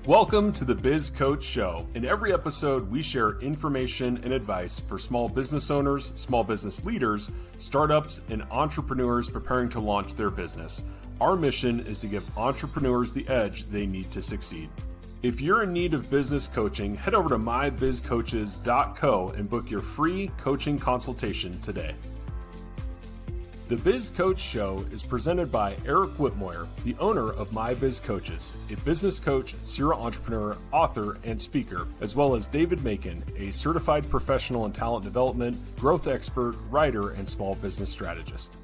Welcome to the Biz Coach Show. In every episode, we share information and advice for small business owners, small business leaders, startups, and entrepreneurs preparing to launch their business. Our mission is to give entrepreneurs the edge they need to succeed. If you're in need of business coaching, head over to mybizcoaches.co and book your free coaching consultation today. The Biz Coach Show is presented by Eric Whitmoyer, the owner of My Biz Coaches, a business coach, serial entrepreneur, author, and speaker, as well as David Macon, a certified professional in talent development, growth expert, writer, and small business strategist.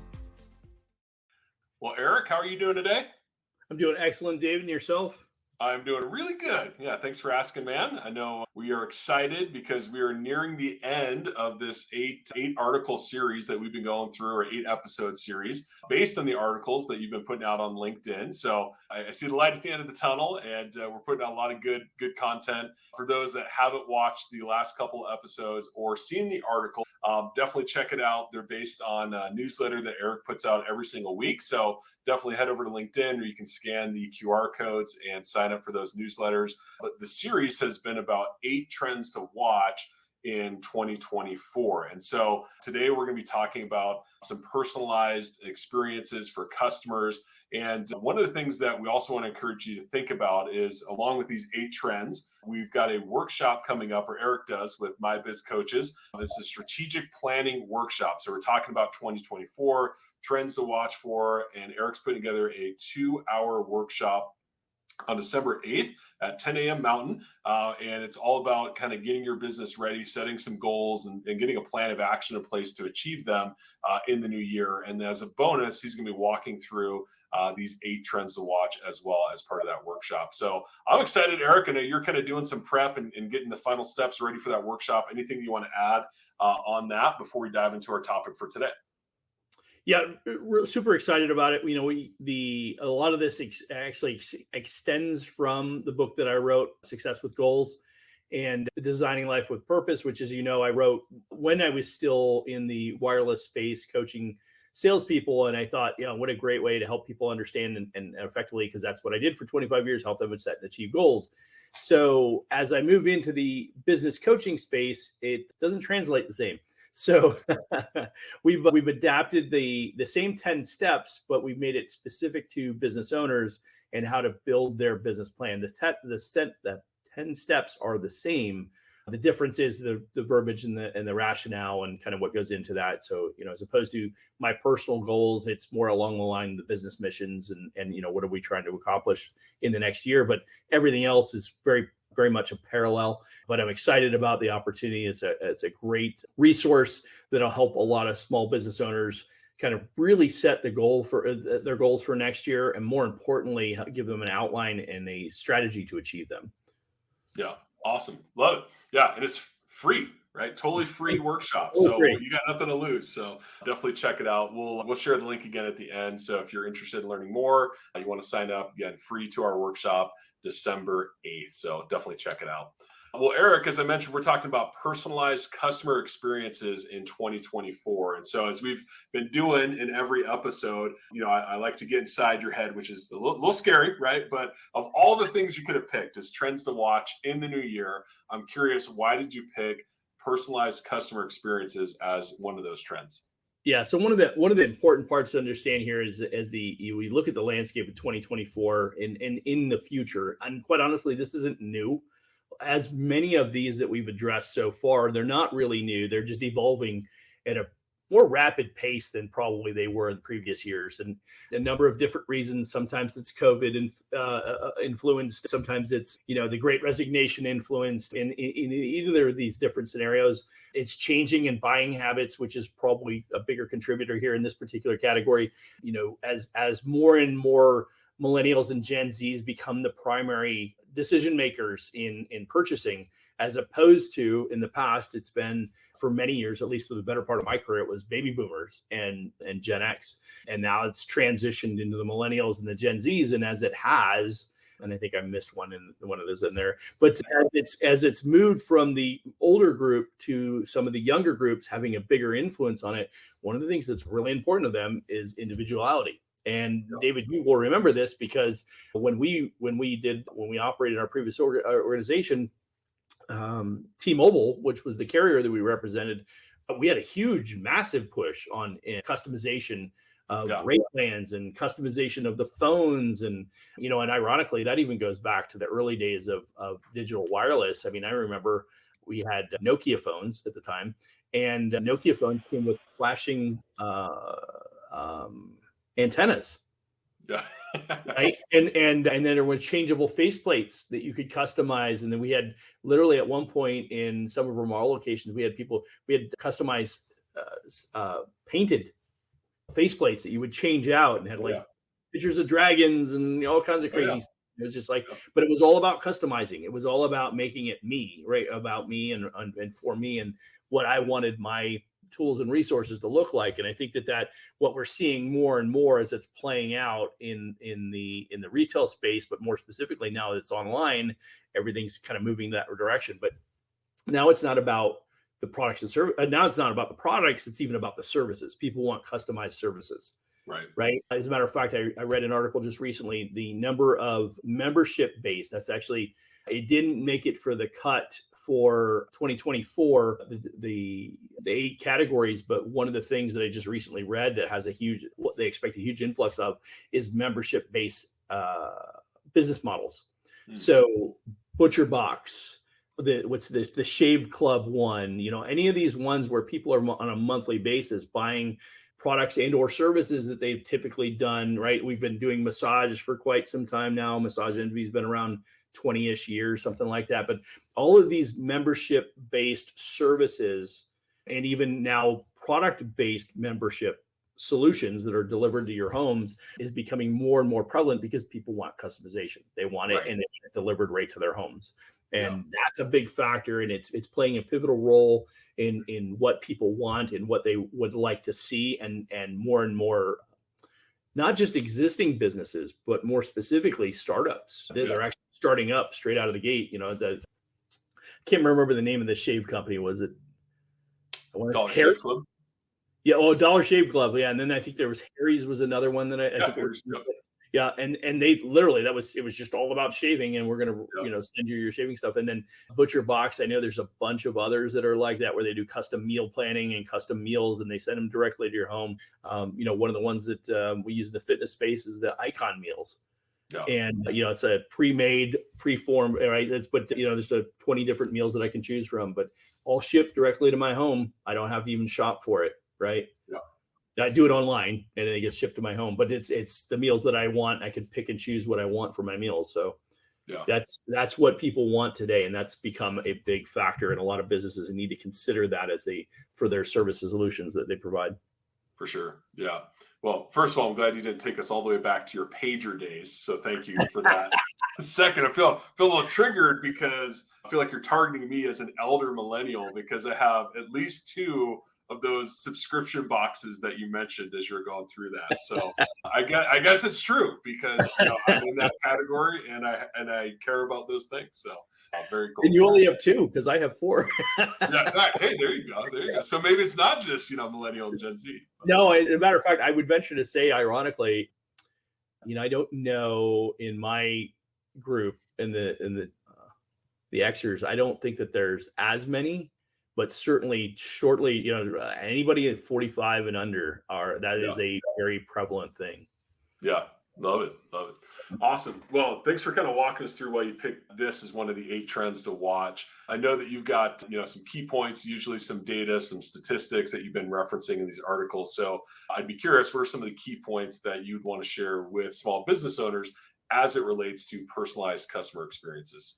Well, Eric, how are you doing today? I'm doing excellent, David, and yourself? I'm doing really good. Yeah, thanks for asking, man. I know we are excited because we are nearing the end of this eight article series that we've been going through, or 8-episode series based on the articles that you've been putting out on LinkedIn. So I see the light at the end of the tunnel, and we're putting out a lot of good content. For those that haven't watched the last couple of episodes or seen the article, definitely check it out. They're based on a newsletter that Eric puts out every single week. So definitely head over to LinkedIn, or you can scan the QR codes and sign up for those newsletters. But the series has been about 8 trends to watch in 2024. And so today we're going to be talking about some personalized experiences for customers. And one of the things that we also want to encourage you to think about is, along with these 8 trends, we've got a workshop coming up, or Eric does, with My Biz Coaches. This is a strategic planning workshop. So we're talking about 2024 trends to watch for, and Eric's putting together a 2-hour workshop on December 8th at 10 a.m. Mountain. And it's all about kind of getting your business ready, setting some goals, and getting a plan of action in place to achieve them in the new year. And as a bonus, he's going to be walking through these 8 trends to watch as well as part of that workshop. So I'm excited, Eric. I know you're kind of doing some prep and getting the final steps ready for that workshop. Anything you want to add on that before we dive into our topic for today? Yeah, we're super excited about it. You know, a lot of this actually extends from the book that I wrote, Success with Goals and Designing Life with Purpose, which, as you know, I wrote when I was still in the wireless space coaching salespeople. And I thought, you know, what a great way to help people understand and effectively, because that's what I did for 25 years, help them set and achieve goals. So as I move into the business coaching space, it doesn't translate the same. So we've adapted the same 10 steps, but we've made it specific to business owners and how to build their business plan. The 10 steps are the same. The difference is the verbiage and the rationale and kind of what goes into that. So, you know, as opposed to my personal goals, it's more along the line of the business missions and you know, what are we trying to accomplish in the next year? But everything else is very much a parallel, but I'm excited about the opportunity. It's a great resource that'll help a lot of small business owners kind of really set the goal for their goals for next year, and more importantly, give them an outline and a strategy to achieve them. Yeah, awesome, love it. Yeah, and it's free, right? Totally free workshop. So you got nothing to lose. So definitely check it out. We'll share the link again at the end. So if you're interested in learning more, you want to sign up, again, free to our workshop December 8th. So definitely check it out. Well, Eric, as I mentioned, we're talking about personalized customer experiences in 2024. And so as we've been doing in every episode, you know, I like to get inside your head, which is a little scary, right? But of all the things you could have picked as trends to watch in the new year, I'm curious, why did you pick personalized customer experiences as one of those trends? Yeah. So one of the important parts to understand here is we look at the landscape of 2024 and in the future, and quite honestly, this isn't new. As many of these that we've addressed so far, they're not really new. They're just evolving at a more rapid pace than probably they were in previous years, and a number of different reasons. Sometimes it's COVID influenced. Sometimes it's, you know, the Great Resignation influenced. In either of these different scenarios, it's changing in buying habits, which is probably a bigger contributor here in this particular category. You know, as more and more millennials and Gen Zs become the primary decision makers in purchasing, as opposed to in the past, it's been for many years, at least for the better part of my career, it was baby boomers and Gen X. And now it's transitioned into the millennials and the Gen Zs. And as it has, and I think I missed one of those in there, but as it's moved from the older group to some of the younger groups having a bigger influence on it, one of the things that's really important to them is individuality. And David, you will remember this because when we operated our previous organization, T-Mobile, which was the carrier that we represented, we had a huge, massive push on customization of rate plans and customization of the phones. And, and ironically, that even goes back to the early days of digital wireless. I mean, I remember we had Nokia phones at the time, and Nokia phones came with flashing antennas. Yeah. Right. And then there were changeable faceplates that you could customize. And then we had literally at one point in some of our mall locations, we had customized painted faceplates that you would change out and had pictures of dragons and all kinds of crazy stuff. It was just like, but it was all about customizing. It was all about making it me, right? About me and for me and what I wanted my tools and resources to look like. And I think that what we're seeing more and more as it's playing out in the retail space, but more specifically now that it's online, everything's kind of moving that direction. But now it's not about the products and service. Now it's not about the products. It's even about the services. People want customized services. Right. As a matter of fact, I read an article just recently, the number of membership base, that's actually, it didn't make it for the cut for 2024, the 8 categories. But one of the things that I just recently read that has what they expect a huge influx of is membership based business models. So Butcher Box, the Shave Club one, any of these ones where people are on a monthly basis buying products and or services that they've typically done, right? We've been doing massage for quite some time now. Massage Envy's been around 20-ish years, something like that. But all of these membership-based services and even now product-based membership solutions that are delivered to your homes is becoming more and more prevalent because people want customization. They want it and it's delivered right to their homes. And that's a big factor. And it's playing a pivotal role in what people want and what they would like to see, and more, not just existing businesses, but more specifically startups that are actually starting up straight out of the gate. I can't remember the name of the shave company. Was it Dollar Shave Club? Yeah. Oh, Dollar Shave Club. Yeah. And then I think there was Harry's was another one that I think it was. Yeah. And they literally, it was just all about shaving, and we're going to, send you your shaving stuff. And then Butcher Box, I know there's a bunch of others that are like that, where they do custom meal planning and custom meals, and they send them directly to your home. One of the ones that we use in the fitness space is the Icon meals. Yeah. And, it's a pre-made, pre-formed, right? There's 20 different meals that I can choose from, but all shipped directly to my home. I don't have to even shop for it. Right. Yeah. I do it online and it gets shipped to my home, but it's the meals that I want. I can pick and choose what I want for my meals. So that's what people want today. And that's become a big factor in a lot of businesses, and need to consider that for their services solutions that they provide. For sure. Yeah. Well, first of all, I'm glad you didn't take us all the way back to your pager days. So thank you for that. Second, I feel a little triggered because I feel like you're targeting me as an elder millennial, because I have at least 2 of those subscription boxes that you mentioned as you're going through that. So I guess it's true, because I'm in that category and I care about those things. So very cool. And you only have 2, because I have 4. Hey, there you go. So maybe it's not just millennial and Gen Z. No, as a matter of fact, I would venture to say, ironically, I don't know in my group in the Xers, I don't think that there's as many. But certainly shortly, anybody at 45 and under is a very prevalent thing. Yeah. Love it. Awesome. Well, thanks for kind of walking us through why you picked this as one of the 8 trends to watch. I know that you've got, some key points, usually some data, some statistics that you've been referencing in these articles. So I'd be curious, what are some of the key points that you'd want to share with small business owners as it relates to personalized customer experiences?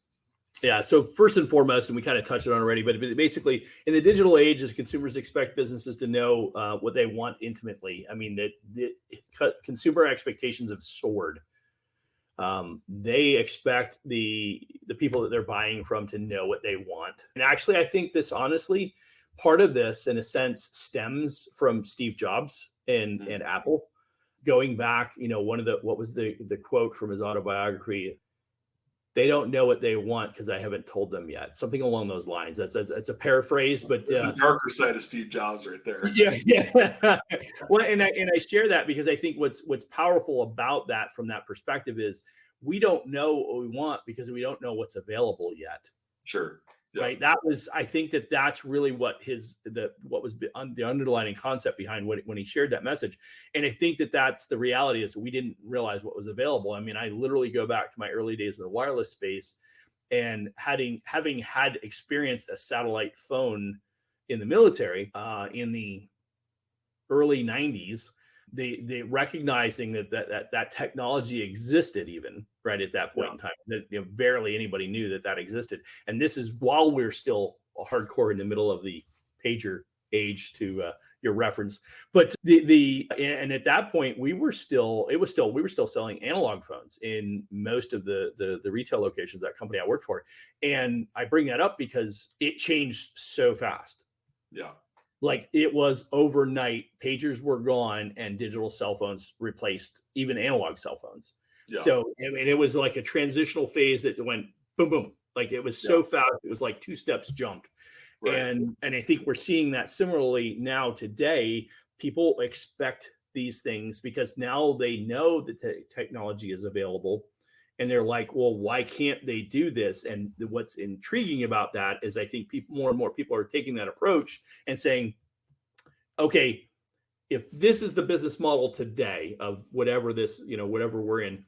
Yeah. So first and foremost, and we kind of touched on it already, but basically in the digital age, as consumers expect businesses to know what they want intimately. I mean, the consumer expectations have soared. They expect the people that they're buying from to know what they want. And actually, I think honestly, part of this in a sense stems from Steve Jobs and Apple. Going back, what was the quote from his autobiography? they don't know what they want because I haven't told them yet. Something along those lines. That's a paraphrase, but It's the darker side of Steve Jobs right there. yeah. Well, and I share that because I think what's powerful about that from that perspective is we don't know what we want because we don't know what's available yet. Sure. Yeah. Right. I think that's really what what was the underlying concept behind when he shared that message. And I think that's the reality is we didn't realize what was available. I mean, I literally go back to my early days in the wireless space and having had experienced a satellite phone in the military in the early 90s, they recognizing that technology existed even right at that point in time, that barely anybody knew that existed. And this is while we're still hardcore in the middle of the pager age, to your reference. But and at that point we were still selling analog phones in most of the retail locations, that company I worked for. And I bring that up because it changed so fast. Yeah. Like it was overnight, pagers were gone and digital cell phones replaced even analog cell phones. Yeah. So I mean, it was like a transitional phase that went boom, boom. Like it was so fast. It was like 2 steps jumped. Right. And I think we're seeing that similarly now today. People expect these things because now they know that technology is available. And they're like, well, why can't they do this? And what's intriguing about that is I think more and more people are taking that approach and saying, okay, if this is the business model today of whatever this, whatever we're in,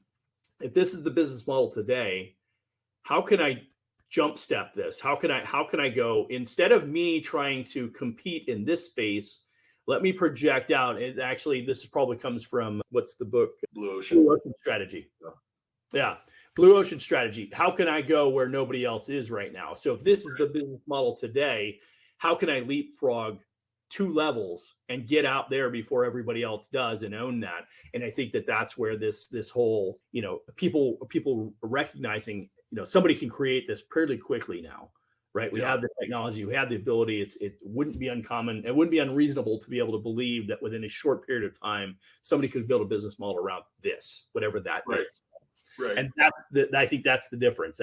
if this is the business model today, how can I jump step this? How can I go, instead of me trying to compete in this space, let me project out. And actually, this probably comes from, what's the book? Blue Ocean Strategy. Yeah. Blue Ocean Strategy. How can I go where nobody else is right now? So if this is the business model today, how can I leapfrog 2 levels and get out there before everybody else does and own that? And I think that's where this whole, people recognizing, somebody can create this fairly quickly now, right? We have the technology, we have the ability. It wouldn't be uncommon. It wouldn't be unreasonable to be able to believe that within a short period of time, somebody could build a business model around this, whatever that is. Right. And I think that's the difference.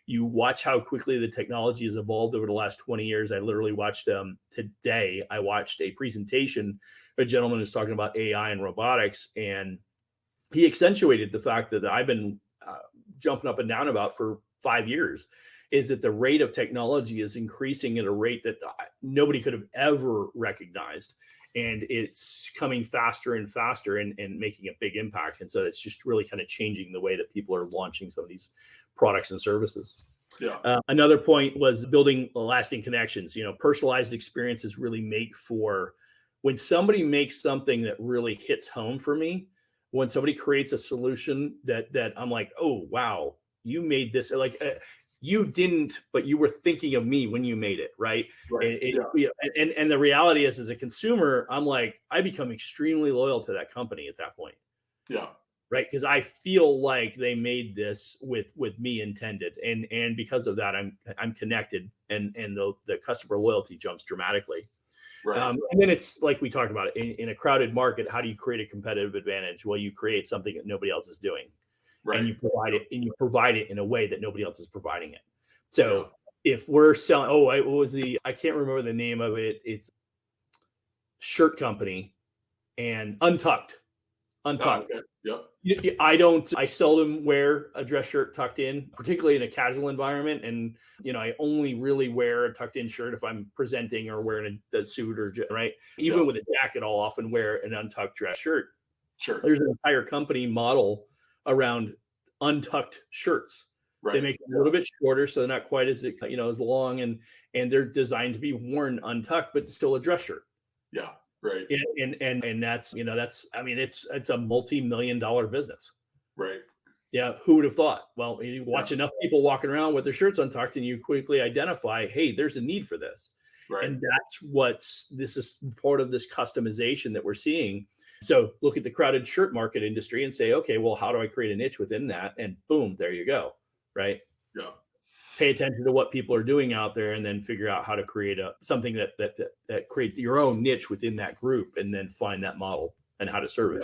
You watch how quickly the technology has evolved over the last 20 years. I literally watched today. I watched a presentation. A gentleman is talking about AI and robotics, and he accentuated the fact that I've been jumping up and down about for 5 years. Is that the rate of technology is increasing at a rate that nobody could have ever recognized. And it's coming faster and faster and making a big impact. And so it's just really kind of changing the way that people are launching some of these products and services. Yeah. Another point was building lasting connections. Personalized experiences really make for when somebody makes something that really hits home for me, when somebody creates a solution that I'm like, oh, wow, you made this. Like, you didn't, but you were thinking of me when you made it, right? And the reality is, as a consumer, I'm like, I become extremely loyal to that company at that point. Yeah. Right. Because I feel like they made this with me intended. And because of that, I'm connected and the customer loyalty jumps dramatically. Right. And then it's like we talked about in a crowded market, how do you create a competitive advantage? Well, you create something that nobody else is doing. Right. And you provide it in a way that nobody else is providing it. So if we're selling, I can't remember the name of it. It's shirt company and Untucked. Oh, okay. Yep. I seldom wear a dress shirt tucked in, particularly in a casual environment. And, I only really wear a tucked in shirt if I'm presenting or wearing a suit or right. Even with a jacket, I'll often wear an untucked dress shirt. Sure. There's an entire company model around untucked shirts. Right. They make it a little bit shorter, so they're not quite as as long, and they're designed to be worn untucked, but still a dress shirt. Yeah, right. And that's it's a multi-million-dollar business. Right. Yeah, who would have thought? Well, you watch enough people walking around with their shirts untucked, and you quickly identify, hey, there's a need for this. Right. And this is part of this customization that we're seeing. So look at the crowded shirt market industry and say, okay, well, how do I create a niche within that? And boom, there you go. Right. Yeah. Pay attention to what people are doing out there and then figure out how to create something that create your own niche within that group and then find that model and how to serve it.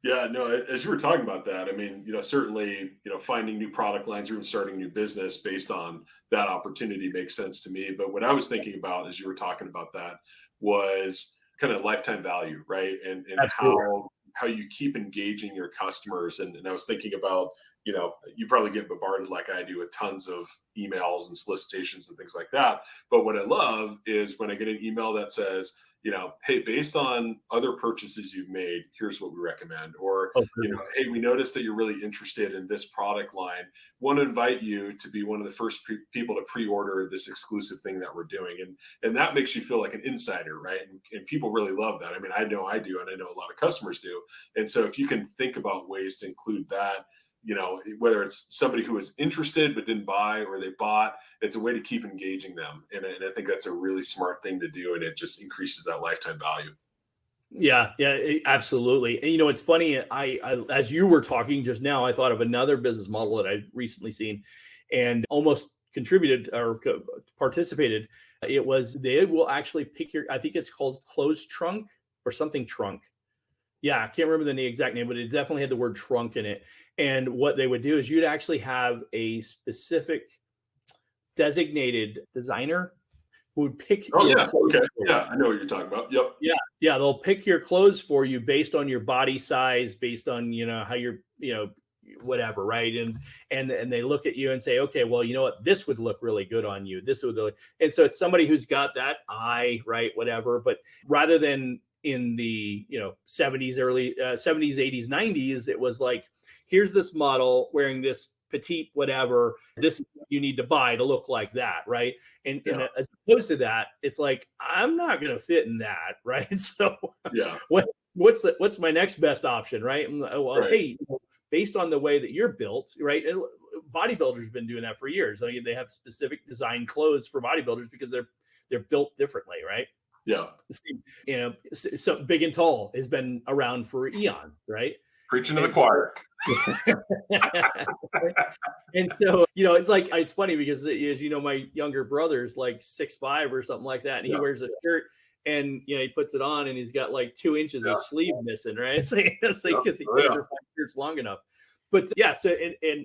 Yeah, no, as you were talking about that, I mean, certainly, finding new product lines or even starting a new business based on that opportunity makes sense to me. But what I was thinking about as you were talking about that was kind of lifetime value, right? And Absolutely. how you keep engaging your customers. And I was thinking about, you probably get bombarded like I do with tons of emails and solicitations and things like that. But what I love is when I get an email that says, hey, based on other purchases you've made, here's what we recommend. Or, Oh, perfect. hey, we noticed that you're really interested in this product line. Want to invite you to be one of the first people to pre-order this exclusive thing that we're doing. And that makes you feel like an insider, right? And people really love that. I mean, I know I do, and I know a lot of customers do. And so if you can think about ways to include that, whether it's somebody who was interested but didn't buy, or they bought, it's a way to keep engaging them. And I think that's a really smart thing to do. And it just increases that lifetime value. Yeah, yeah, absolutely. And it's funny. I, as you were talking just now, I thought of another business model that I've recently seen, and almost contributed or participated. It was they will actually pick your. I think it's called closed trunk or something trunk. Yeah, I can't remember the exact name, but it definitely had the word trunk in it. And what they would do is you'd actually have a specific designated designer who would pick Oh your yeah. clothes. Okay. Yeah. I know what you're talking about. Yep. Yeah, yeah, they'll pick your clothes for you based on your body size, based on how you're, whatever, right? And they look at you and say, okay, well, you know what, this would look really good on you. This would look, and so it's somebody who's got that eye, right? Whatever, but rather than in the 70s, early 70s, 80s, 90s, it was like, here's this model wearing this petite whatever. This is what you need to buy to look like that, right? And Yeah. as opposed to that, it's like, I'm not going to fit in that, right? So Yeah. what's my next best option, right? Well, Right. hey, based on the way that you're built, right? And bodybuilders have been doing that for years. I mean, they have specific design clothes for bodybuilders because they're built differently, right? Yeah. So big and tall has been around for eons, right? Preaching to the And choir. and so, it's like, it's funny because, as my younger brother's like 6'5" or something like that. And he Yeah. wears a shirt and, he puts it on and he's got like 2 inches Yeah. of sleeve missing. Right. It's like, Yeah. because he Oh, can't yeah. ever find shirts long enough. But yeah. So,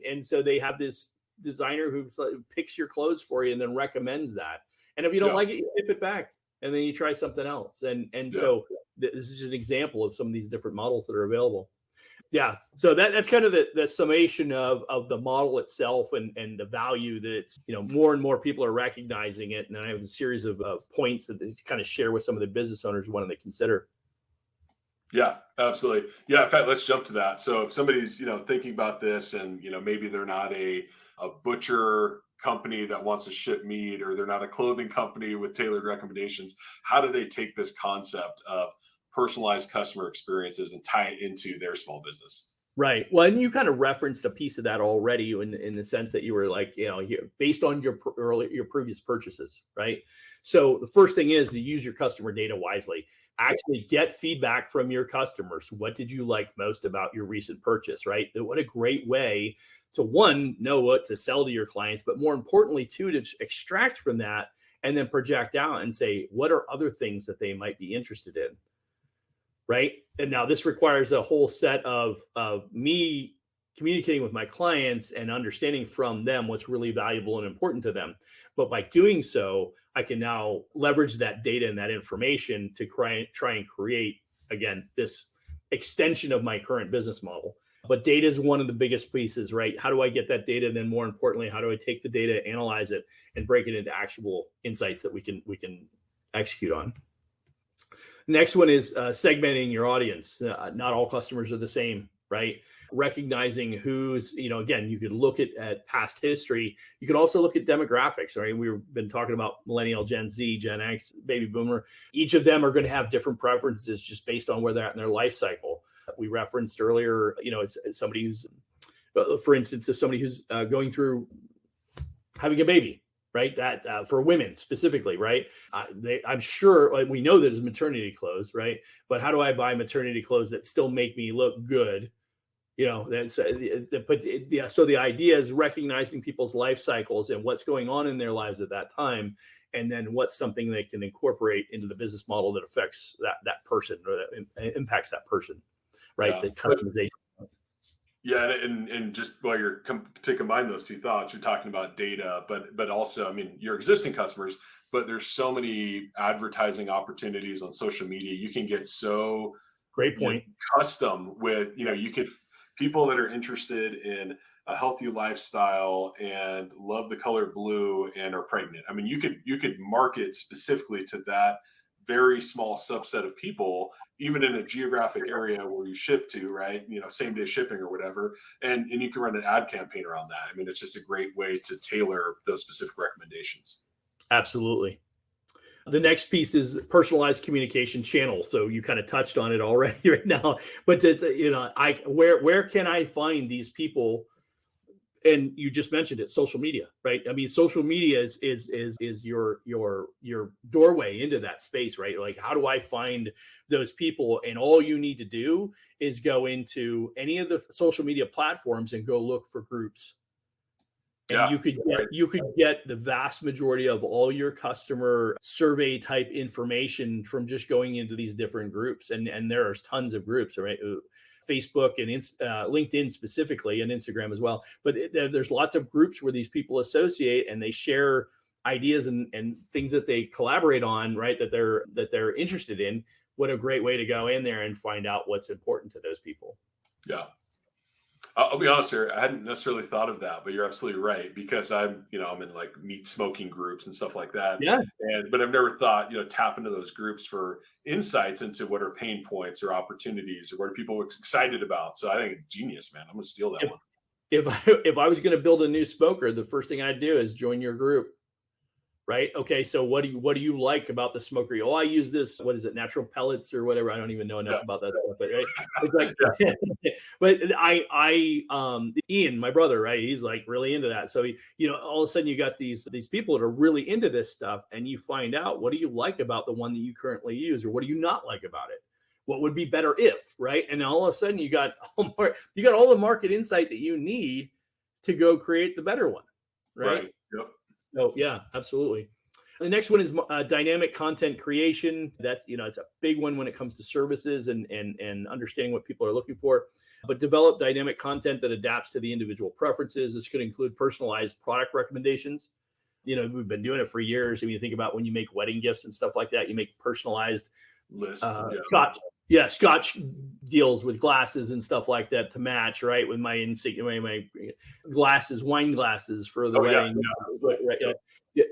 and so they have this designer who picks your clothes for you and then recommends that. And if you don't Yeah. like it, you tip it back and then you try something else. And Yeah. so this is just an example of some of these different models that are available. Yeah, so that's kind of the summation of the model itself and the value that it's, more and more people are recognizing it. And I have a series of points that they kind of share with some of the business owners who want to consider. Yeah, absolutely. Yeah, in fact, let's jump to that. So if somebody's, thinking about this and, maybe they're not a butcher company that wants to ship meat, or they're not a clothing company with tailored recommendations, how do they take this concept of personalized customer experiences and tie it into their small business? Right. Well, and you kind of referenced a piece of that already in the sense that you were like, based on your previous purchases, right? So the first thing is to use your customer data wisely. Actually get feedback from your customers. What did you like most about your recent purchase, right? What a great way to, one, know what to sell to your clients, but more importantly, two, to extract from that and then project out and say, what are other things that they might be interested in? Right. And now this requires a whole set of me communicating with my clients and understanding from them what's really valuable and important to them. But by doing so, I can now leverage that data and that information to try and create, again, this extension of my current business model. But data is one of the biggest pieces, right? How do I get that data? And then more importantly, how do I take the data, analyze it, and break it into actual insights that we can execute on? Next one is segmenting your audience. Not all customers are the same, right? Recognizing who's, again, you could look at past history. You could also look at demographics, right? We've been talking about millennial, Gen Z, Gen X, baby boomer. Each of them are going to have different preferences just based on where they're at in their life cycle. We referenced earlier, it's somebody who's, for instance, if somebody who's going through having a baby, right? That for women specifically, right? I'm sure we know there's maternity clothes, right? But how do I buy maternity clothes that still make me look good? That's but yeah. So the idea is recognizing people's life cycles and what's going on in their lives at that time, and then what's something they can incorporate into the business model that affects that person or that impacts that person. right? The customization. Yeah, and just while you're to combine those two thoughts, you're talking about data, but also, I mean, your existing customers, but there's so many advertising opportunities on social media. You can get so Great you know, point. custom with you could people that are interested in a healthy lifestyle and love the color blue and are pregnant. I mean, you could market specifically to that very small subset of people, even in a geographic area where you ship to, right? Same day shipping or whatever, and you can run an ad campaign around that. I mean, it's just a great way to tailor those specific recommendations. Absolutely. The next piece is personalized communication channel. So you kind of touched on it already right now, but it's, where can I find these people? And you just mentioned it, social media, right? I mean, social media is your doorway into that space, right? Like, how do I find those people? And all you need to do is go into any of the social media platforms and go look for groups. And Yeah, you could get the vast majority of all your customer survey type information from just going into these different groups. And there are tons of groups, right? Facebook and LinkedIn specifically, and Instagram as well. But there's lots of groups where these people associate and they share ideas and things that they collaborate on, right? That they're interested in. What a great way to go in there and find out what's important to those people. yeah. I'll be honest here. I hadn't necessarily thought of that, but you're absolutely right, because I'm in like meat smoking groups and stuff like that. Yeah. But I've never thought, tap into those groups for insights into what are pain points or opportunities or what are people excited about. So I think it's genius, man. I'm going to steal that one. If I was going to build a new smoker, the first thing I'd do is join your group. Right. Okay. So what do you like about the smoker? Oh, I use this. What is it? Natural pellets or whatever. I don't even know enough about that stuff. But right. It's like, but Ian, my brother, right? He's like really into that. So all of a sudden you got these people that are really into this stuff, and you find out, what do you like about the one that you currently use, or what do you not like about it? What would be better if, right? And all of a sudden you got all the market insight that you need to go create the better one, right? Yep. Oh yeah, absolutely. The next one is dynamic content creation. That's it's a big one when it comes to services and understanding what people are looking for. But develop dynamic content that adapts to the individual preferences. This could include personalized product recommendations. We've been doing it for years. I mean, you think about when you make wedding gifts and stuff like that, you make personalized Lists. Scotch deals with glasses and stuff like that to match, right? With my glasses, wine glasses for the wedding.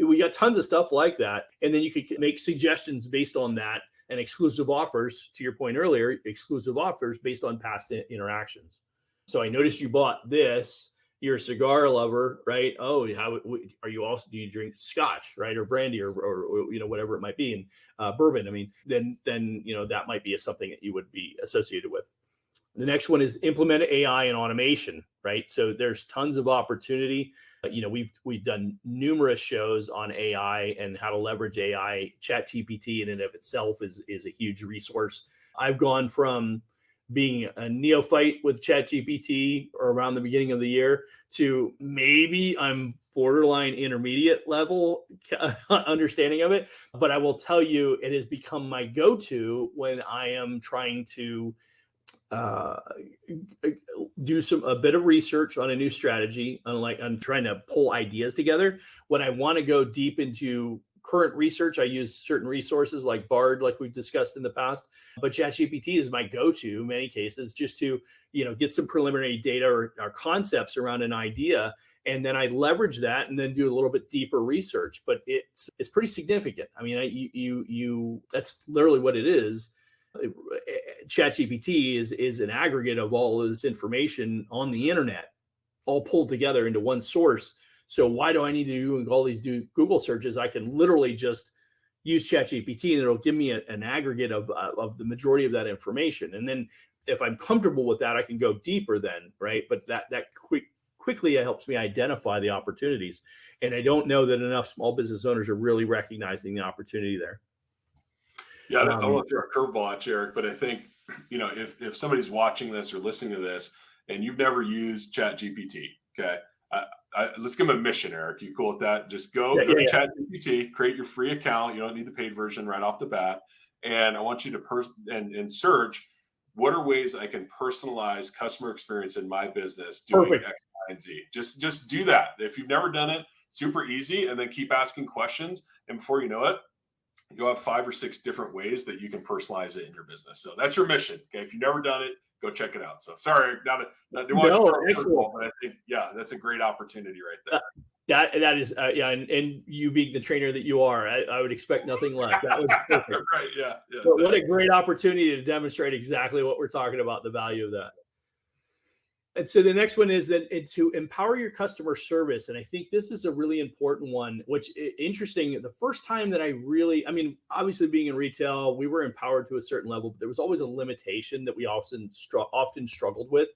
We got tons of stuff like that. And then you could make suggestions based on that, and exclusive offers, to your point earlier, exclusive offers based on past interactions. So I noticed you bought this. You're a cigar lover, right? Oh, how are you? Also, do you drink Scotch, right, or brandy, or whatever it might be, and bourbon? I mean, then that might be something that you would be associated with. The next one is implement AI and automation, right? So there's tons of opportunity. We've done numerous shows on AI and how to leverage AI. ChatGPT in and of itself is a huge resource. I've gone from being a neophyte with ChatGPT or around the beginning of the year to maybe I'm borderline intermediate level understanding of it. But I will tell you, it has become my go-to when I am trying to do a bit of research on a new strategy. I'm trying to pull ideas together. When I want to go deep into current research, I use certain resources like Bard, like we've discussed in the past. But ChatGPT is my go-to in many cases, just to get some preliminary data or concepts around an idea, and then I leverage that and then do a little bit deeper research. But it's pretty significant. I mean, that's literally what it is. ChatGPT is an aggregate of all of this information on the internet, all pulled together into one source. So why do I need to do all these Google searches? I can literally just use ChatGPT and it'll give me an aggregate of the majority of that information. And then if I'm comfortable with that, I can go deeper then, right? But that quickly helps me identify the opportunities. And I don't know that enough small business owners are really recognizing the opportunity there. Yeah, I don't want to throw a curveball at you, Eric, but I think, if somebody's watching this or listening to this and you've never used ChatGPT, okay, let's give them a mission, Eric. You cool with that? Just go to ChatGPT, create your free account. You don't need the paid version right off the bat. And I want you to and search what are ways I can personalize customer experience in my business doing Perfect. X, Y, and Z? Just do that. If you've never done it, super easy. And then keep asking questions. And before you know it, you'll have 5 or 6 different ways that you can personalize it in your business. So that's your mission. Okay. If you've never done it, go check it out. So sorry, not didn't want to No, throw a excellent. curveball, but I think, yeah, that's a great opportunity right there. That is yeah, and you being the trainer that you are, I would expect nothing less. That was perfect. Right. Yeah. Yeah. But what a great opportunity to demonstrate exactly what we're talking about, the value of that. And so the next one is that it's to empower your customer service. And I think this is a really important one, which interesting. The first time that I mean, obviously being in retail, we were empowered to a certain level, but there was always a limitation that we often struggled with.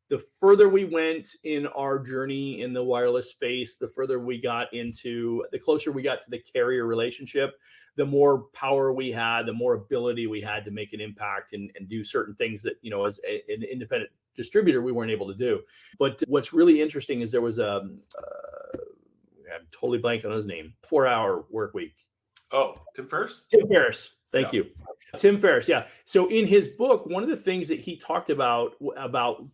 The further we went in our journey in the wireless space, the further we got into, the closer we got to the carrier relationship, the more power we had, the more ability we had to make an impact and do certain things that, as an independent distributor, we weren't able to do. But what's really interesting is there was I'm totally blanking on his name, 4-hour work week. Oh, Tim Ferriss? Tim Ferriss. Thank you. Tim Ferriss. Yeah. So in his book, one of the things that he talked about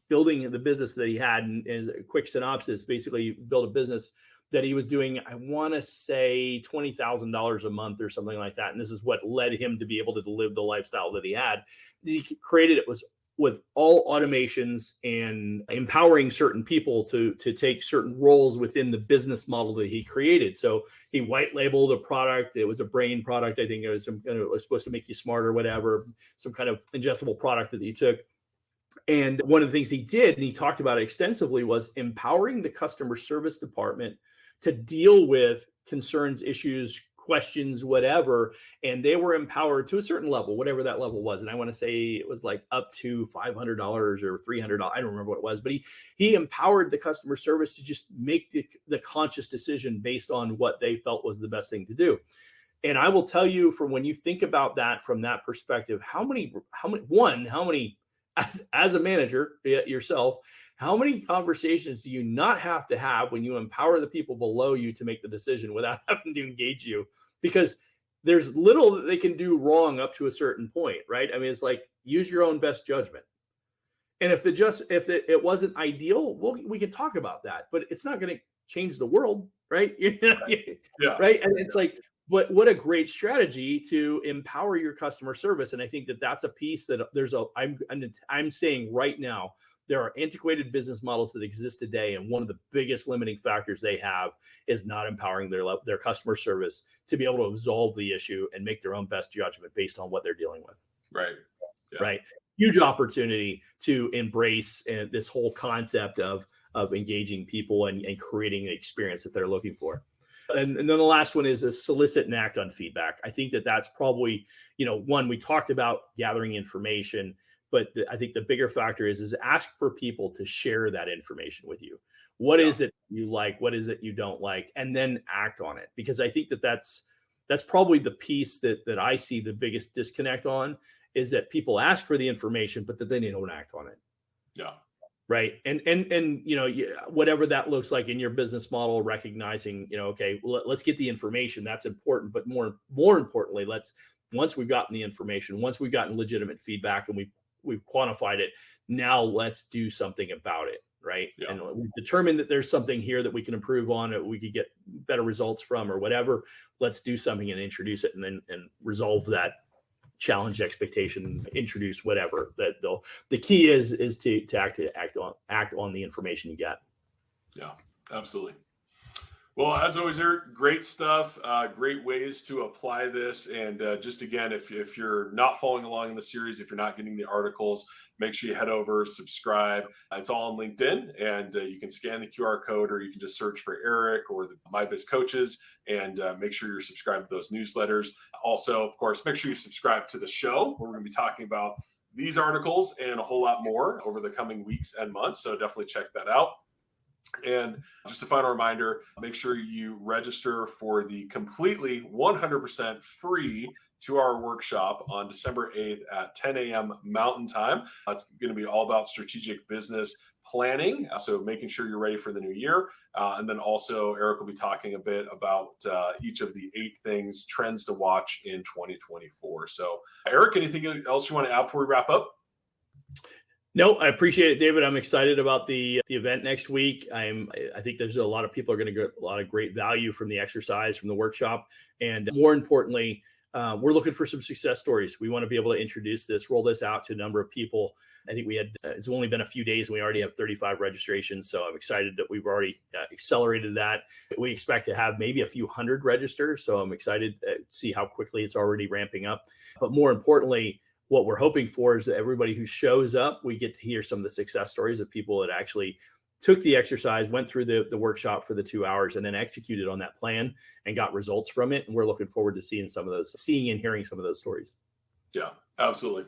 building the business that he had, and as a quick synopsis, basically build a business that he was doing, I want to say $20,000 a month or something like that. And this is what led him to be able to live the lifestyle that he had. He created it was with all automations and empowering certain people to take certain roles within the business model that he created. So he white labeled a product. It was a brain product. I think it was it was supposed to make you smarter, whatever, some kind of ingestible product that he took. And one of the things he did, and he talked about it extensively, was empowering the customer service department to deal with concerns, issues, questions, whatever. And they were empowered to a certain level, whatever that level was. And I want to say it was like up to $500 or $300. I don't remember what it was, but he empowered the customer service to just make the conscious decision based on what they felt was the best thing to do. And I will tell you, from when you think about that from that perspective, how many, as a manager yourself, how many conversations do you not have to have when you empower the people below you to make the decision without having to engage you? Because there's little that they can do wrong up to a certain point, right? I mean, it's like, use your own best judgment. And if it wasn't ideal, well, we can talk about that, but it's not going to change the world, right? Yeah. Right. And it's like, but what a great strategy to empower your customer service. And I think that that's a piece that I'm saying right now, there are antiquated business models that exist today. And one of the biggest limiting factors they have is not empowering their customer service to be able to resolve the issue and make their own best judgment based on what they're dealing with. Right. Yeah. Right. Huge opportunity to embrace this whole concept of engaging people and creating an experience that they're looking for. And then the last one is solicit and act on feedback. I think that's probably, one, we talked about gathering information, but I think the bigger factor is ask for people to share that information with you. What is it you like? What is it you don't like? And then act on it. Because I think that's probably the piece that I see the biggest disconnect on, is that people ask for the information, but that then they don't act on it. Yeah. Right. And whatever that looks like in your business model, recognizing, okay, let's get the information. That's important. But more importantly, once we've gotten the information, once we've gotten legitimate feedback and we've quantified it, now let's do something about it. Right. Yeah. And we've determined that there's something here that we can improve on, or we could get better results from, or whatever. Let's do something and introduce it, and resolve that challenge expectation, introduce whatever. That the key is to act on the information you get. Yeah, absolutely. Well, as always, Eric, great stuff. Great ways to apply this. And just again, if you're not following along in the series, if you're not getting the articles, make sure you head over, subscribe. It's all on LinkedIn, and you can scan the QR code, or you can just search for Eric or the MyBiz coaches, and make sure you're subscribed to those newsletters. Also, of course, make sure you subscribe to the show, where we're going to be talking about these articles and a whole lot more over the coming weeks and months. So definitely check that out. And just a final reminder, make sure you register for the completely 100% free 2-hour workshop on December 8th at 10 a.m. Mountain Time. It's going to be all about strategic business planning. So making sure you're ready for the new year. And then also Eric will be talking a bit about each of the 8 trends to watch in 2024. So Eric, anything else you want to add before we wrap up? No, I appreciate it, David. I'm excited about the event next week. I think there's a lot of people are going to get a lot of great value from the exercise, from the workshop, and more importantly, we're looking for some success stories. We want to be able to introduce this, roll this out to a number of people. I think it's only been a few days and we already have 35 registrations. So I'm excited that we've already accelerated that. We expect to have maybe a few hundred register. So I'm excited to see how quickly it's already ramping up. But more importantly, what we're hoping for is that everybody who shows up, we get to hear some of the success stories of people that actually took the exercise, went through the workshop for the 2 hours, and then executed on that plan and got results from it. And we're looking forward to seeing and hearing some of those stories. Yeah, absolutely.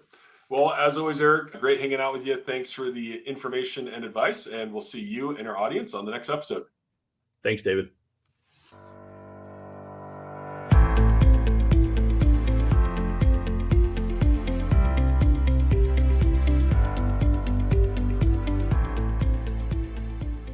Well, as always, Eric, great hanging out with you. Thanks for the information and advice, and we'll see you and our audience on the next episode. Thanks, David.